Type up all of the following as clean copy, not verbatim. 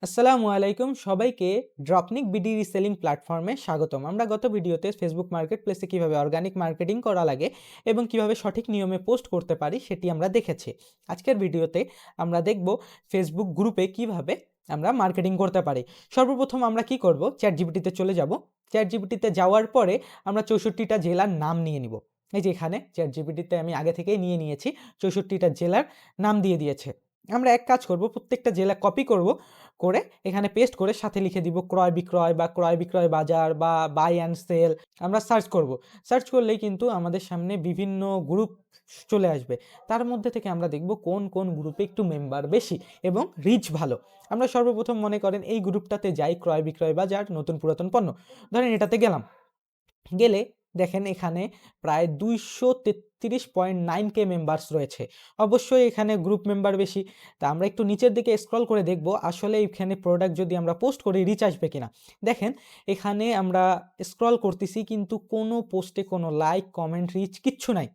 আসসালামু আলাইকুম সবাইকে ড্রপনিক বিডি রিসেলিং প্ল্যাটফর্মে স্বাগতম। আমরা গত ভিডিওতে ফেসবুক মার্কেট প্লেসে কীভাবে অর্গানিক মার্কেটিং করা লাগে এবং কিভাবে সঠিক নিয়মে পোস্ট করতে পারি সেটি আমরা দেখেছি। আজকের ভিডিওতে আমরা দেখব ফেসবুক গ্রুপে কিভাবে আমরা মার্কেটিং করতে পারি। সর্বপ্রথম আমরা কি করব, চ্যাট জিপিটিতে চলে যাব। চ্যাট জিপিটিতে যাওয়ার পরে আমরা 64টা জেলার নাম নিয়ে নিব। এই যে এখানে চ্যাট জিপিটিতে আমি আগে থেকেই নিয়ে নিয়েছি, 64টা জেলার নাম দিয়ে দিয়েছে। আমরা এক কাজ করব, প্রত্যেকটা জেলা কপি করব, করে এখানে পেস্ট করে সাথে লিখে দিব ক্রয় বিক্রয় বা ক্রয় বিক্রয় বাজার বা বাই অ্যান্ড সেল। আমরা সার্চ করব, সার্চ করলেই কিন্তু আমাদের সামনে বিভিন্ন গ্রুপ চলে আসবে। তার মধ্যে থেকে আমরা দেখব কোন কোন গ্রুপে একটু মেম্বার বেশি এবং রিচ ভালো। আমরা সর্বপ্রথম মনে করেন এই গ্রুপটাতে যাই, ক্রয় বিক্রয় বাজার নতুন পুরাতন পণ্য, ধরেন এটাতে গেলাম। গেলে দেখেন এখানে প্রায় 233.9K মেম্বার্স রয়েছে। অবশ্যই এখানে গ্রুপ মেম্বার বেশি। তা আমরা একটু নিচের দিকে স্ক্রল করে দেখব আসলে এখানে প্রোডাক্ট যদি আমরা পোস্ট করি রিচ আসবে কিনা। দেখেন এখানে আমরা স্ক্রল করতেছি কিন্তু কোনো পোস্টে কোনো লাইক কমেন্ট রিচ কিচ্ছু নাই।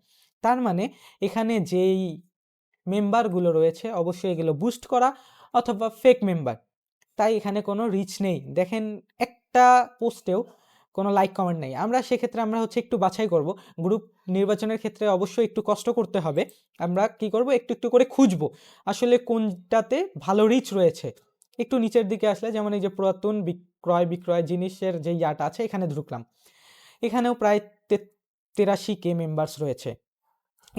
তার মানে এখানে যেই মেম্বারগুলো রয়েছে অবশ্যই এগুলো বুস্ট করা অথবা ফেক মেম্বার, তাই এখানে কোনো রিচ নেই। দেখেন একটা পোস্টেও কোনো লাইক কমেন্ট নেই। আমরা সেক্ষেত্রে আমরা একটু বাছাই করব। গ্রুপ নির্বাচনের ক্ষেত্রে অবশ্যই একটু কষ্ট করতে হবে। আমরা কি করব, একটু একটু করে খুঁজবো আসলে কোনটাতে ভালো রিচ রয়েছে। একটু নিচের দিকে আসলে যেমন এই যে পুরাতন ক্রয় বিক্রয় জিনিসের যে ইয়াটা আছে এখানে ঢুকলাম, এখানেও প্রায় 83K মেম্বার্স রয়েছে।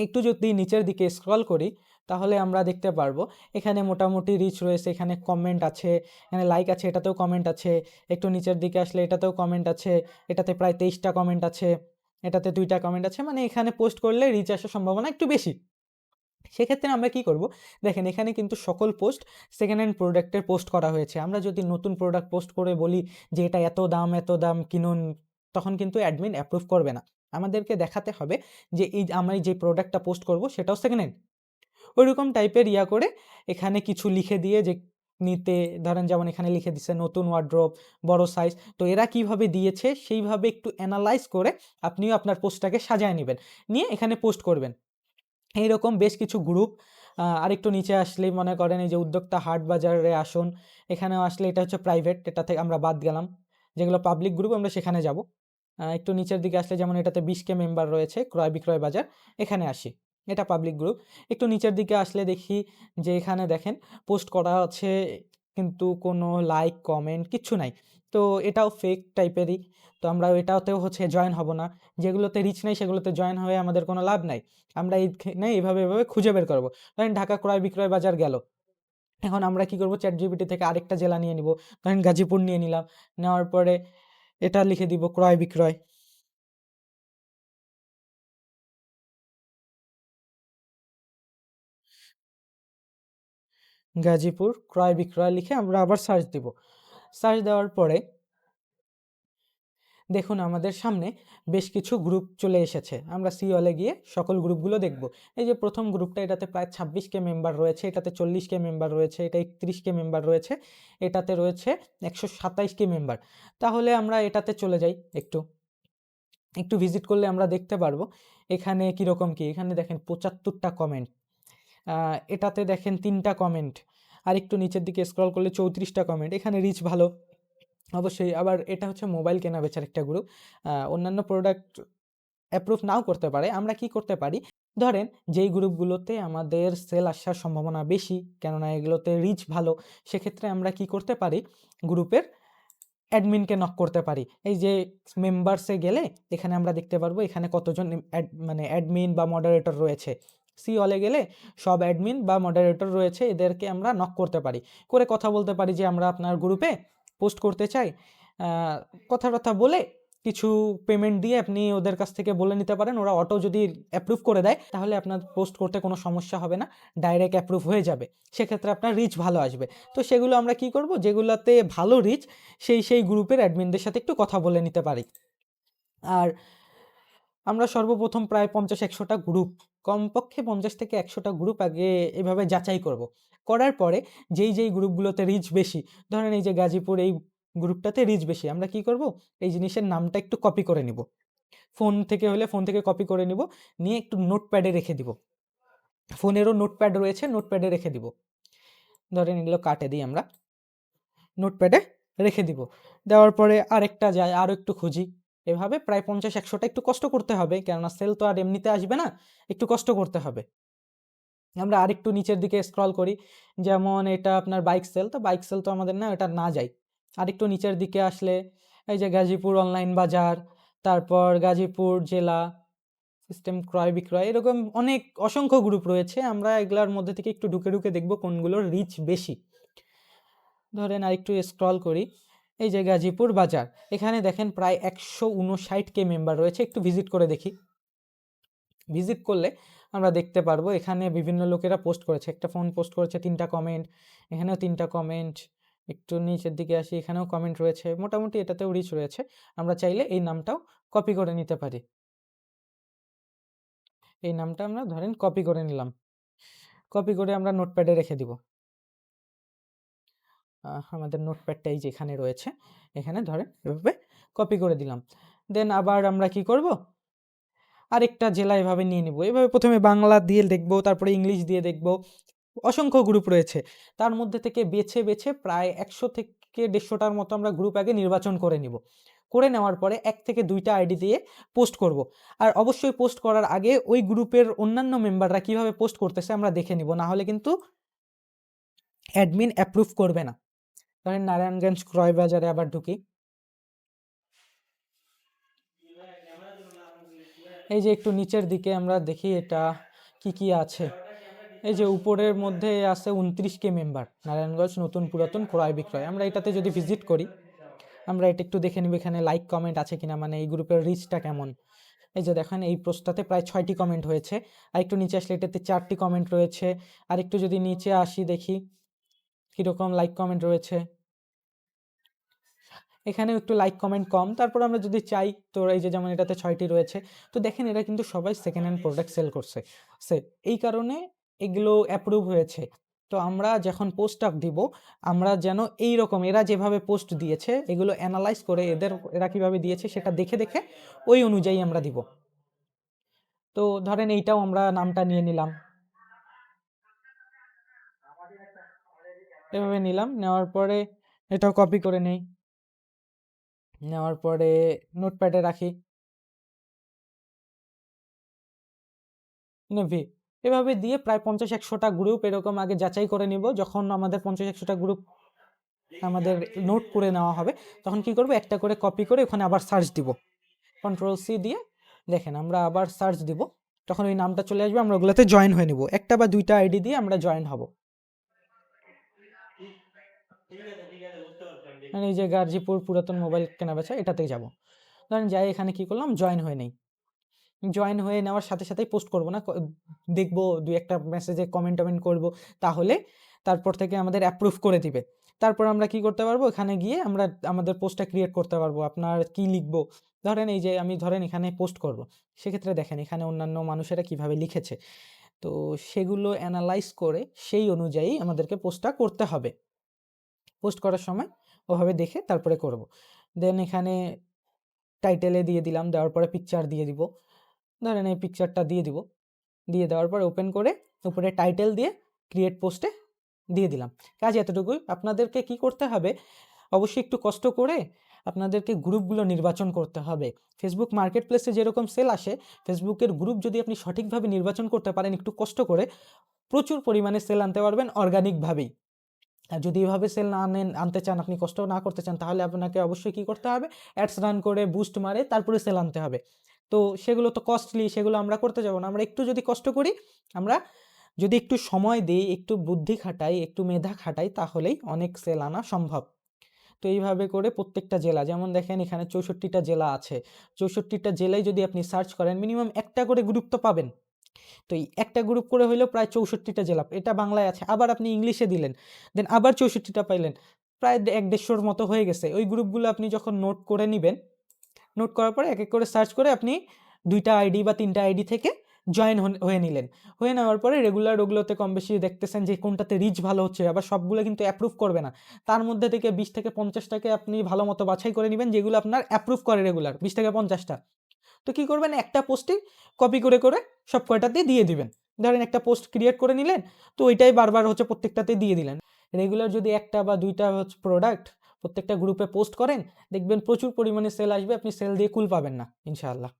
একটু যদি নিচের দিকে স্ক্রল করি তাহলে আমরা দেখতে পারবো এখানে মোটামুটি রিচ রয়েছে, এখানে কমেন্ট আছে, এখানে লাইক আছে, এটাতেও কমেন্ট আছে। একটু নিচের দিকে আসলে এটাতেও কমেন্ট আছে, এটাতে প্রায় 23টা কমেন্ট আছে, এটাতে 2টা কমেন্ট আছে। মানে এখানে পোস্ট করলে রিচ আসার সম্ভাবনা একটু বেশি। সেক্ষেত্রে আমরা কি করব, দেখেন এখানে কিন্তু সকল পোস্ট সেকেন্ড হ্যান্ড প্রোডাক্টের পোস্ট করা হয়েছে। আমরা যদি নতুন প্রোডাক্ট পোস্ট করে বলি যে এটা এত দাম কিনুন, তখন কিন্তু অ্যাডমিন অ্যাপ্রুভ করবে না। আমাদেরকে দেখাতে হবে যে আমি যে প্রোডাক্টটা পোস্ট করব সেটাও সেকেন্ড হ্যান্ড। ওইরকম টাইপের করে এখানে কিছু লিখে দিয়ে যে নিতে, ধরেন যেমন এখানে লিখে দিচ্ছে নতুন ওয়ার্ড্রোব বড় সাইজ। তো এরা কিভাবে দিয়েছে সেইভাবে একটু অ্যানালাইজ করে আপনিও আপনার পোস্টটাকে সাজায় নেবেন, নিয়ে এখানে পোস্ট করবেন। এইরকম বেশ কিছু গ্রুপ। আরেকটু নিচে আসলেই মনে করেন এই যে উদ্যোক্তা হাট বাজারে আসুন, এখানেও আসলে এটা হচ্ছে প্রাইভেট, এটা থেকে আমরা বাদ গেলাম। যেগুলো পাবলিক গ্রুপ আমরা সেখানে যাব। একটু নিচের দিকে আসলে যেমন এটাতে 20K মেম্বার রয়েছে ক্রয় বিক্রয় বাজার, এখানে আসি, এটা পাবলিক গ্রুপ। একটু নিচের দিকে আসলে দেখি যে এখানে দেখেন পোস্ট করা আছে কিন্তু কোনো লাইক কমেন্ট কিচ্ছু নাই। তো এটাও ফেক টাইপেরই। তো আমরা এটাতেও জয়েন হব না। যেগুলোতে রিচ নাই সেগুলোতে জয়েন হয়ে আমাদের কোনো লাভ নাই। আমরা এইখানে এভাবে খুঁজে বের করব। ধরেন ঢাকা ক্রয় বিক্রয় বাজার গেল। এখন আমরা কি করব, চ্যাট জিপিটি থেকে আরেকটা জেলা নিয়ে নিব। ধরেন গাজীপুর নিয়ে নিলাম, নেওয়ার পরে এটা লিখে দিব ক্রয় বিক্রয়। গাজীপুর ক্রয় বিক্রয় লিখে আমরা আবার সার্চ দিব। সার্চ দেওয়ার পরে দেখুন আমাদের সামনে বেশ কিছু গ্রুপ চলে এসেছে। আমরা সি অলে গিয়ে সকল গ্রুপগুলো দেখব। এই যে প্রথম গ্রুপটা, এটাতে প্রায় 26K মেম্বার রয়েছে, এটাতে 40K মেম্বার রয়েছে, এটা 31K মেম্বার রয়েছে, এটাতে রয়েছে 127K মেম্বার। তাহলে আমরা এটাতে চলে যাই। একটু একটু ভিজিট করলে আমরা দেখতে পারবো এখানে কীরকম কি। এখানে দেখেন 75টা কমেন্ট, এটাতে দেখেন 3টা কমেন্ট, আর একটু নিচের দিকে স্ক্রল করলে 34টা কমেন্ট। এখানে রিচ ভালো অবশ্যই। আবার এটা মোবাইল কেনা বেচার একটা গ্রুপ, অন্যান্য প্রোডাক্ট অ্যাপ্রুভ নাও করতে পারে। আমরা কি করতে পারি, ধরেন যেই গ্রুপগুলোতে আমাদের সেল আসার সম্ভাবনা বেশি, কেননা এগুলোতে রিচ ভালো, সেক্ষেত্রে আমরা কি করতে পারি, গ্রুপের অ্যাডমিনকে নক করতে পারি। এই যে মেম্বার্সে গেলে এখানে আমরা দেখতে পারবো এখানে কতজন অ্যাডমিন বা মডারেটর রয়েছে। সি অলে গেলে সব অ্যাডমিন বা মডারেটর রয়েছে, এদেরকে আমরা নক করতে পারি, করে কথা বলতে পারি যে আমরা আপনার গ্রুপে পোস্ট করতে চাই। কথা বলে কিছু পেমেন্ট দিয়ে আপনি ওদের কাছ থেকে বলে নিতে পারেন। ওরা অটো যদি অ্যাপ্রুভ করে দেয় তাহলে আপনার পোস্ট করতে কোনো সমস্যা হবে না, ডাইরেক্ট অ্যাপ্রুভ হয়ে যাবে। সেক্ষেত্রে আপনার রিচ ভালো আসবে। তো সেগুলো আমরা কি করব, যেগুলোতে ভালো রিচ সেই গ্রুপের অ্যাডমিনদের সাথে একটু কথা বলে নিতে পারি। আর আমরা সর্বপ্রথম প্রায় 50-100টা গ্রুপ, কমপক্ষে 50 থেকে 100টা গ্রুপ আগে এভাবে যাচাই করব। করার পরে যেই গ্রুপগুলোতে রিচ বেশি, ধরেন এই যে গাজীপুর এই গ্রুপটাতে রিচ বেশি, আমরা কি করব, এই জিনিসের নামটা একটু কপি করে নিব। ফোন থেকে হলে ফোন থেকে কপি করে নিব, নিয়ে একটু নোটপ্যাডে রেখে দিব। ফোনেরও নোটপ্যাড রয়েছে, নোটপ্যাডে রেখে দিব। ধরেন এগুলো কাটে দিই আমরা। নোটপ্যাডে রেখে দিব। দেওয়ার পরে আরেকটা যায়, আরও একটু খুঁজি। এভাবে প্রায় 50-100টা একটু কষ্ট করতে হবে, কেননা সেল তো আর এমনিতে আসবে না, একটু কষ্ট করতে হবে। আমরা আরেকটু নিচের দিকে স্ক্রল করি, যেমন এটা আপনার বাইক সেল, তো বাইক সেল তো আমাদের না, এটা না যাই। আরেকটু নিচের দিকে আসলে এই যে গাজীপুর অনলাইন বাজার, তারপর গাজীপুর জেলা সিস্টেম ক্রয় বিক্রয়, এরকম অনেক অসংখ্য গ্রুপ রয়েছে। আমরা এগুলার মধ্যে থেকে একটু ঢুকে ঢুকে দেখব কোনগুলোর রিচ বেশি। ধরেন আরেকটু স্ক্রল করি, এই যে গাজীপুর বাজার, এখানে দেখেন প্রায় 159K মেম্বার রয়েছে। একটু ভিজিট করে দেখি। ভিজিট করলে আমরা দেখতে পারবো এখানে বিভিন্ন লোকেরা পোস্ট করেছে। একটা ফোন পোস্ট করেছে, 3টা কমেন্ট, এখানেও 3টা কমেন্ট। একটু নিচের দিকে আসি, এখানেও কমেন্ট রয়েছে, মোটামুটি এটাতেও রিচ রয়েছে। আমরা চাইলে এই নামটাও কপি করে নিতে পারি। এই নামটা আমরা ধরেন কপি করে নিলাম, কপি করে আমরা নোটপ্যাডে রেখে দিব। আমাদের নোটপ্যাডটা এই যে এখানে রয়েছে, এখানে ধরেন এভাবে কপি করে দিলাম। দেন আবার আমরা কি করব, আরেকটা জেলা এভাবে নিয়ে নিব। এভাবে প্রথমে বাংলা দিয়ে দেখব, তারপরে ইংলিশ দিয়ে দেখব। অসংখ্য গ্রুপ রয়েছে, তার মধ্যে থেকে বেছে বেছে প্রায় 100 থেকে 150টার মতো আমরা গ্রুপ আগে নির্বাচন করে নিব। করে নেওয়ার পরে 1 থেকে 2টা আইডি দিয়ে পোস্ট করব। আর অবশ্যই পোস্ট করার আগে ওই গ্রুপের অন্যান্য মেম্বাররা কিভাবে পোস্ট করতেছে আমরা দেখে নিব, না হলে কিন্তু অ্যাডমিন অ্যাপ্রুভ করবে না। ধরেন নারায়ণগঞ্জ ক্রয় বাজারে আবার ঢুকি, এই যে একটু নিচের দিকে আমরা দেখি এটা কি কি আছে। এই যে উপরের মধ্যে আছে 29K মেম্বার, নারায়ণগঞ্জ নতুন পুরাতন ক্রয় বিক্রয়। আমরা এটাতে যদি ভিজিট করি, আমরা এটা একটু দেখে নিব এখানে লাইক কমেন্ট আছে কিনা, মানে এই গ্রুপের রিচটা কেমন। এই যে দেখেন এই পোস্টটাতে প্রায় 6টি কমেন্ট হয়েছে, আর একটু নিচে আসলে এটাতে 4টি কমেন্ট রয়েছে। আর একটু যদি নিচে আসি দেখি কীরকম লাইক কমেন্ট রয়েছে, এখানেও একটু লাইক কমেন্ট কম। তারপর আমরা যদি চাই তো এই যে যেমন এটাতে 6টি রয়েছে, তো দেখেন এরা কিন্তু সবাই সেকেন্ড হ্যান্ড প্রোডাক্ট সেল করছে। এই কারণে এগুলো অ্যাপ্রুভ হয়েছে। তো আমরা যখন পোস্টটা দিব, আমরা যেন এই রকম এরা যেভাবে পোস্ট দিয়েছে এগুলো অ্যানালাইজ করে এরা কিভাবে দিয়েছে সেটা দেখে দেখে ওই অনুযায়ী আমরা দিব। তো ধরেন এইটাও আমরা নামটা নিয়ে নিলাম, এভাবে নিলাম, নেওয়ার পরে এটাও কপি করে নেই, নেওয়ার পরে নোটপ্যাডে রাখি, নেভি। এভাবে দিয়ে প্রায় 50-100টা গ্রুপ এরকম আগে যাচাই করে নিব। যখন আমাদের 50-100টা গ্রুপ আমাদের নোট করে নেওয়া হবে, তখন কি করব, একটা করে কপি করে ওখানে আবার সার্চ দিব, Ctrl+C দিয়ে। দেখেন আমরা আবার সার্চ দিব, তখন ওই নামটা চলে আসবে, আমরা ওগুলোতে জয়েন হয়ে নিব। একটা বা 2টা আইডি দিয়ে আমরা জয়েন হব। মানে এই যে গাজীপুর পুরাতন মোবাইল কেনাবেচা, এটাতেই যাব। ধরেন যাই, এখানে কি করলাম, জয়েন হয়ে নেই। জয়েন হয়ে নেওয়ার সাথে সাথেই পোস্ট করব না, দেখবো 2-1টা মেসেজে কমেন্ট টমেন্ট করব, তাহলে তারপর থেকে আমাদের অ্যাপ্রুভ করে দিবে। তারপর আমরা কি করতে পারবো, এখানে গিয়ে আমরা আমাদের পোস্টটা ক্রিয়েট করতে পারবো। আপনার কি লিখবো, ধরেন এই যে আমি ধরেন এখানে পোস্ট করব, সেক্ষেত্রে দেখেন এখানে অন্যান্য মানুষেরা কিভাবে লিখেছে, তো সেগুলো অ্যানালাইজ করে সেই অনুযায়ী আমাদেরকে পোস্টটা করতে হবে। পোস্ট করার সময় ওভাবে দেখে তারপরে করব। দেন এখানে টাইটেলে দিয়ে দিলাম, দেওয়ার পরে পিকচার দিয়ে দিব। ধরেন এই পিকচারটা দিয়ে দিব, দিয়ে দেওয়ার পর ওপেন করে উপরে টাইটেল দিয়ে ক্রিয়েট পোস্টে দিয়ে দিলাম। কাজ এতটুকুই। আপনাদেরকে কি করতে হবে, অবশ্যই একটু কষ্ট করে আপনাদেরকে গ্রুপগুলো নির্বাচন করতে হবে। ফেসবুক মার্কেট প্লেসে যেরকম সেল আসে, ফেসবুকের গ্রুপ যদি আপনি সঠিকভাবে নির্বাচন করতে পারেন, একটু কষ্ট করে প্রচুর পরিমাণে সেল আনতে পারবেন অর্গানিকভাবেই। আর যদি এভাবে সেল না আনতে চান, আপনি কষ্ট না করতে চান, তাহলে আপনাকে অবশ্যই কি করতে হবে, অ্যাডস রান করে বুস্ট মারে তারপরে সেল আনতে হবে। তো সেগুলো তো কস্টলি, সেগুলো আমরা করতে যাব না। আমরা একটু যদি কষ্ট করি, আমরা যদি একটু সময় দিই, একটু বুদ্ধি খাটাই, একটু মেধা খাটাই, তাহলেই অনেক সেল আনা সম্ভব। তো এইভাবে করে প্রত্যেকটা জেলা, যেমন দেখেন এখানে 64টা জেলা আছে, 64টা জেলায় যদি আপনি সার্চ করেন, মিনিমাম একটা করে গ্রুপ তো পাবেন। তো এই একটা গ্রুপ করে হইলেও প্রায় 64টা জেলা, এটা বাংলায় আছে, আবার আপনি ইংলিশে দিলেন, দেন আবার 64টা পাইলেন, প্রায় 1-150-র মতো হয়ে গেছে। ওই গ্রুপগুলো আপনি যখন নোট করে নেবেন, নোট করার পরে এক এক করে সার্চ করে আপনি 2টা আইডি বা 3টা আইডি থেকে জয়েন হয়ে নিলেন। হয়ে নেওয়ার পরে রেগুলার ওগুলোতে কম বেশি দেখতেছেন যে কোনটাতে রিচ ভালো হচ্ছে। আবার সবগুলো কিন্তু অ্যাপ্রুভ করবে না, তার মধ্যে থেকে 20 থেকে 50টাকে আপনি ভালো মতো বাছাই করে নেবেন, যেগুলো আপনার অ্যাপ্রুভ করে রেগুলার 20 থেকে 50টা। তো কি করবেন, একটা পোস্টে কপি করে করে সব কয়টাতে দিয়ে দিবেন। ধরেন একটা পোস্ট ক্রিয়েট করে নিলেন, তো ওইটাই বারবার হচ্ছে প্রত্যেকটাতে দিয়ে দিলেন। রেগুলার যদি একটা বা দুইটা প্রোডাক্ট প্রত্যেকটা গ্রুপে পোস্ট করেন, দেখবেন প্রচুর পরিমাণে সেল আসবে, আপনি সেল দিয়ে কুল পাবেন না ইনশাআল্লাহ।